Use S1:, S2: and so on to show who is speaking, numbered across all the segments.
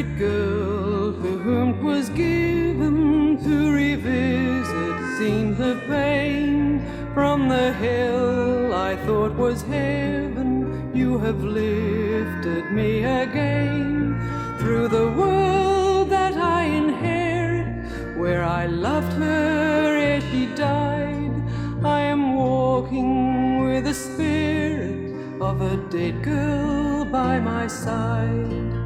S1: Spirit girl to whom 'twas given to revisit scenes of pain, from the hell I thought was heaven, you have lifted me again, through the world that I inherit, where I loved her ere she died. I am walking with the spirit of a dead girl by my side.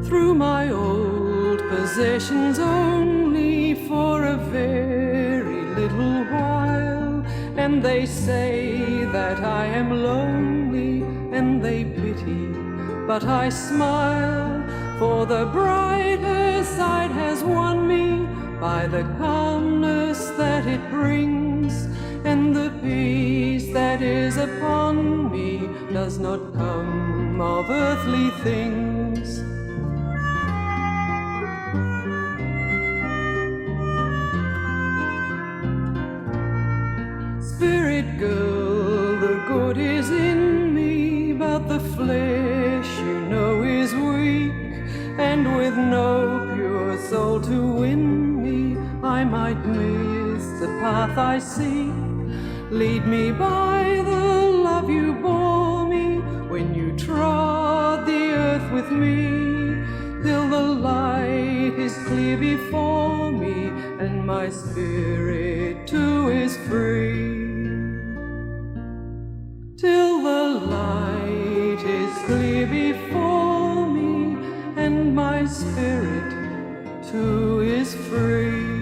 S1: Through my old possessions only for a very little while, and they say that I am lonely, and they pity, but I smile, for the brighter side has won me by the calmness that it brings, and the peace that is upon me does not come of earthly things. Spirit girl, the good is in me, but the flesh, you know, is weak, and with no pure soul to win me, I might miss the path I seek. Lead me by the love you bore me when you trod the earth with me, till the light is clear before me, and my spirit too is free. Till the light is clear before me, and my spirit too is free.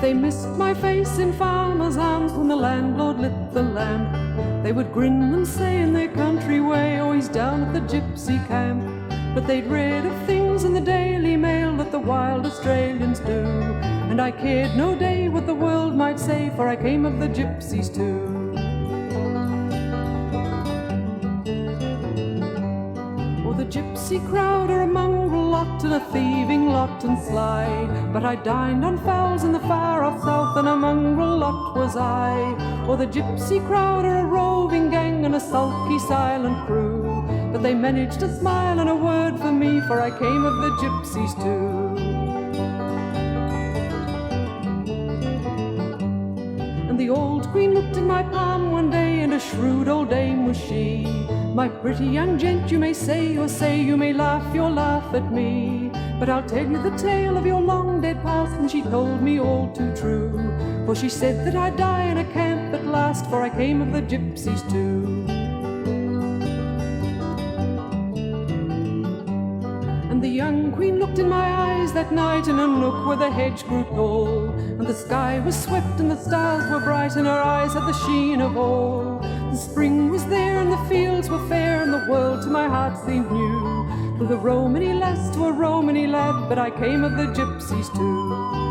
S1: They missed my face in farmers' arms when the landlord lit the lamp. They would grin and say in their country way, oh, he's down at the gypsy camp. But they'd read of things in the Daily Mail that the wild Australians do, and I cared no day what the world might say, for I came of the gypsies too. The gypsy crowd are a mongrel lot and a thieving lot and sly, but I dined on fowls in the far off south, and a mongrel lot was I. Or the gypsy crowd are a roving gang and a sulky silent crew, but they managed a smile and a word for me, for I came of the gypsies too. And the old queen looked in my palm one day, and a shrewd old dame was she. My pretty young gent, you may say, or say you may laugh your laugh at me, but I'll tell you the tale of your long dead past, and she told me all too true. For she said that I'd die in a camp at last, for I came of the gypsies too. And the young queen looked in my eyes that night in a nook where the hedge grew tall, and the sky was swept and the stars were bright, and her eyes had the sheen of all. The spring was there and the fields were fair, and the world to my heart seemed new. From the Romany lass to a Romany lad, but I came of the gypsies too.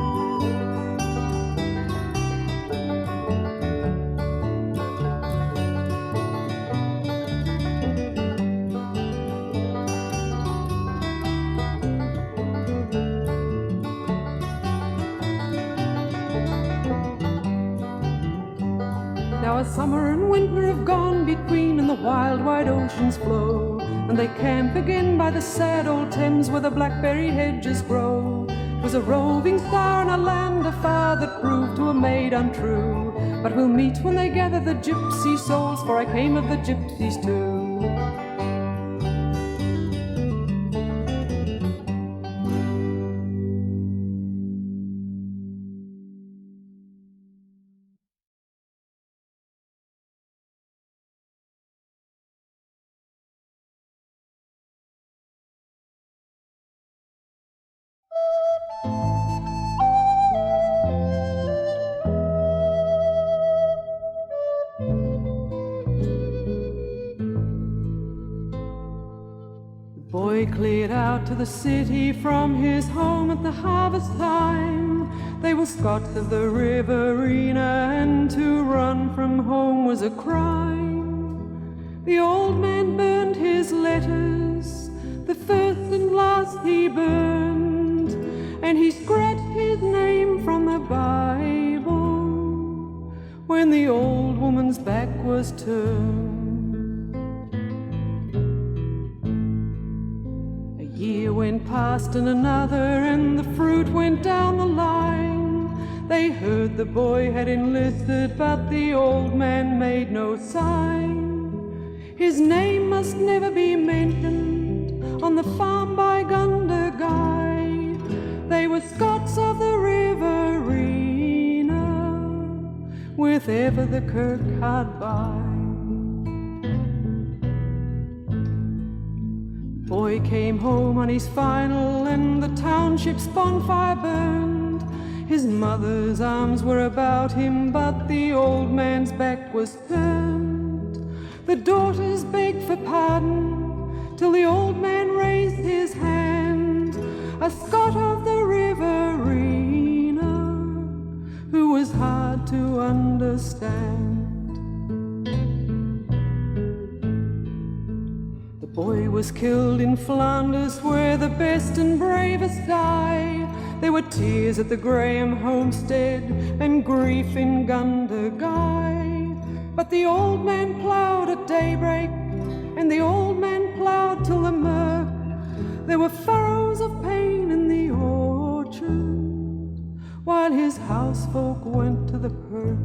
S1: Summer and winter have gone between, and the wild wide oceans flow, and they camp again by the sad old Thames where the blackberry hedges grow. 'Twas a roving star in a land afar that proved to a maid untrue, but we'll meet when they gather the gypsy souls, for I came of the gypsies too. boy cleared out to the city from his home at the harvest time. They were Scots of the Riverina, and to run from home was a crime. The old man burned his letters, the first and last he burned, and he scratched his name from the Bible when the old woman's back was turned. A year went past and another, and the fruit went down the line. They heard the boy had enlisted, but the old man made no sign. His name must never be mentioned on the farm by Gundagai. They were Scots of the Riverina, with ever the kirk hard by. Boy came home on his final, and the township's bonfire burned. His mother's arms were about him, but the old man's back was turned. The daughters begged for pardon, till the old man raised his hand, a Scot of the Riverina, who was hard to understand. The boy was killed in Flanders, where the best and bravest die. There were tears at the Graham homestead, and grief in Gundagai. But the old man ploughed at daybreak, and the old man ploughed till the murk. There were furrows of pain in the orchard, while his housefolk went to the perk.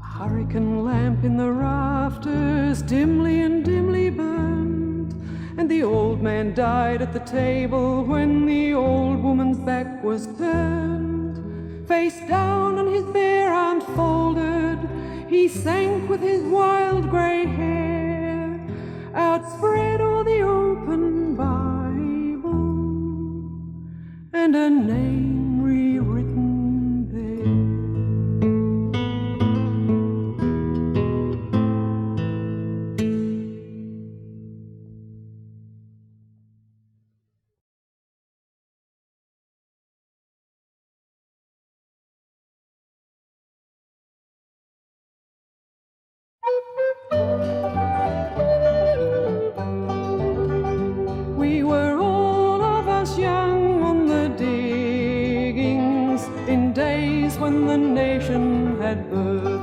S1: A hurricane lamp in the rafters dimly and dimly burned, and the old man died at the table when the old woman's back was turned. Face down and his bare arms folded, he sank with his wild grey hair, outspread o'er the open Bible, and a name rewritten there. We were all of us young on the diggings, in days when the nation had birth,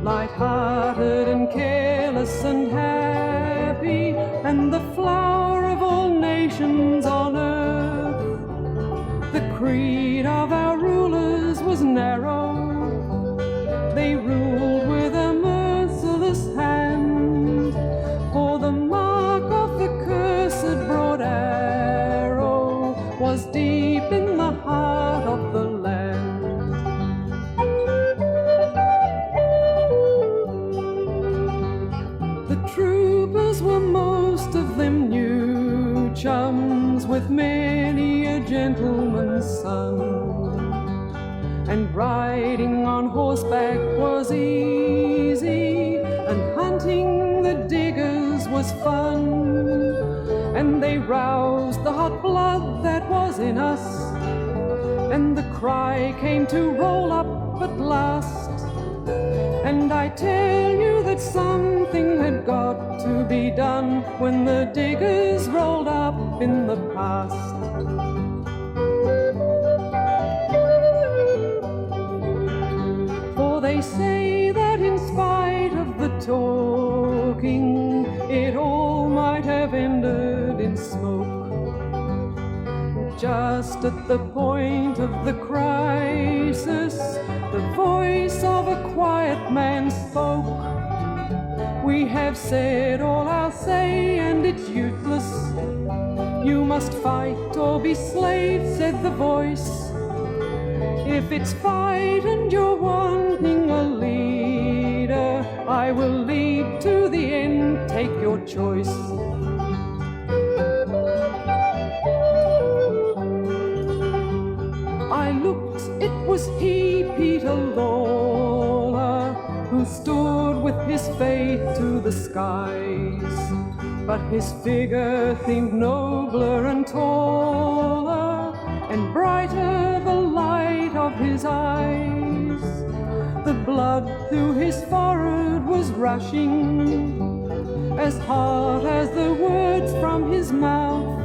S1: light-hearted and careless and happy, and the flower of all nations on earth. The creed of our rulers was narrow, they ruled with a merciless hand, for the mark of the cursed broad arrow was deep in the heart of the land. The troopers were most of them new chums, with many a gentleman's son, and riding on horseback was easy, and hunting the diggers was fun. And they roused the hot blood that was in us, and the cry came to roll up at last. And I tell you that something had got to be done when the diggers rolled up in the past. They say that in spite of the talking, it all might have ended in smoke. Just at the point of the crisis, the voice of a quiet man spoke. We have said all our say, and it's useless. You must fight or be slaves, said the voice. If it's fight and you're wanting a leader, I will lead to the end, take your choice. I looked, it was he, Peter Lawler, who stood rode with his fate to the skies, but his figure seemed nobler and taller, and brighter the light of his eyes. The blood through his forehead was rushing as hard as the words from his mouth.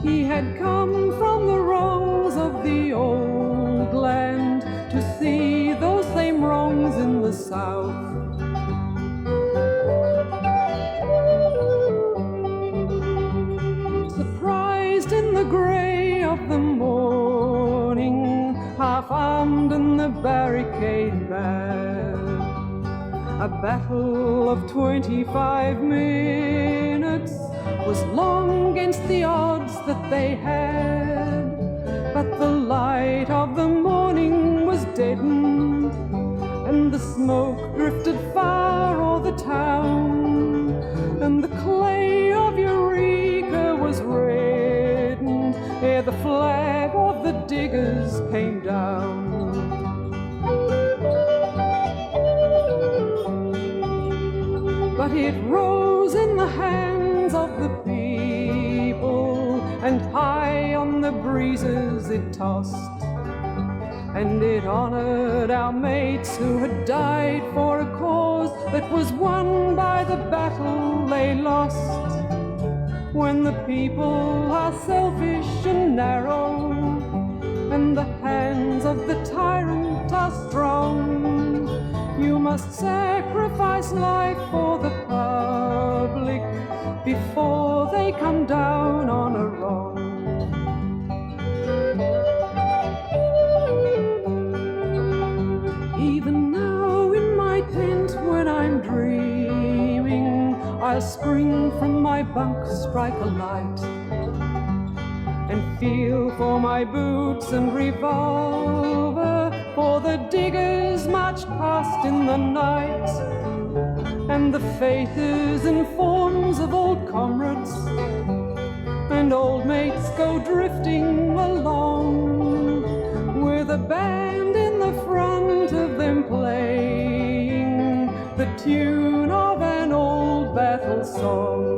S1: He had come from the wrongs of the old land to see those same wrongs in the south. Surprised in the grey of the morning, half-armed in the barricade bare, a battle of 25 minutes was long against the odds that they had, but the light of the morning was deadened, and the smoke drifted far o'er the town, and the clay of Eureka was reddened ere the flag of the diggers came down. But it rose in the hands of the people, and high on the breezes it tossed, and it honored our mates who had died for a cause that was won by the battle they lost. When the people are selfish and narrow, and the hands of the tyrant are strong, you must sacrifice life for the public before they come down on a wrong. Even now in my tent when I'm dreaming, I'll spring from my bunk, strike a light, and feel for my boots and revolver, for the diggers marched past in the night, and the faces and forms of old comrades and old mates go drifting along, with a band in the front of them playing the tune of an old battle song.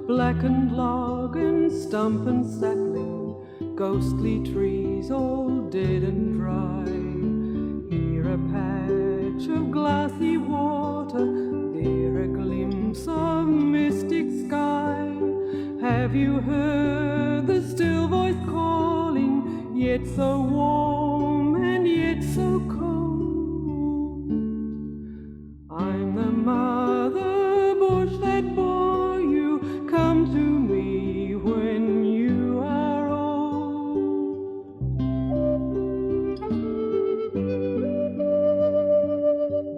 S1: Blackened log and stump and sapling, ghostly trees all dead and dry. Here a patch of glassy water, there a glimpse of mystic sky. Have you heard the still voice calling, yet so warm and yet so cold? I'm the mother bush that bore you, come to me when you are old.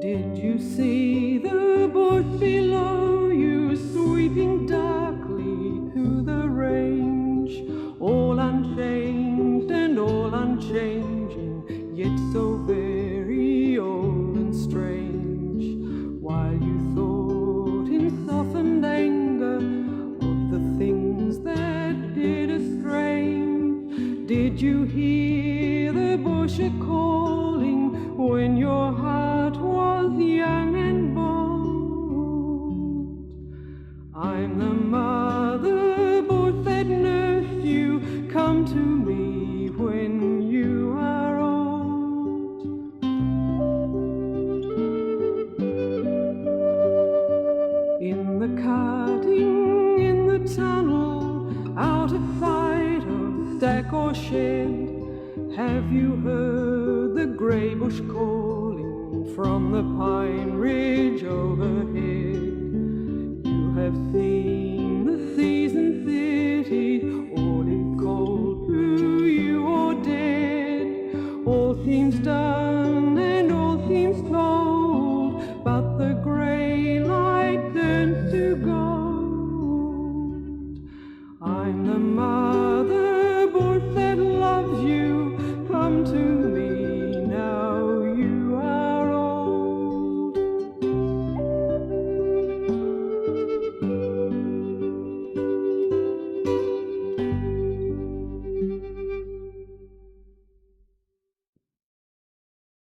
S1: Did you see the bush below you, sweeping darkly to the range, all unchanged and all unchanging, yet so very old and strange? While you thought in softened anger of the things that did estrange, did you hear the bush a-calling when your heart was young and bold? I'm the mother bush that nursed stack or shed. Have you heard the grey bush calling from the pine ridge overhead? You have seen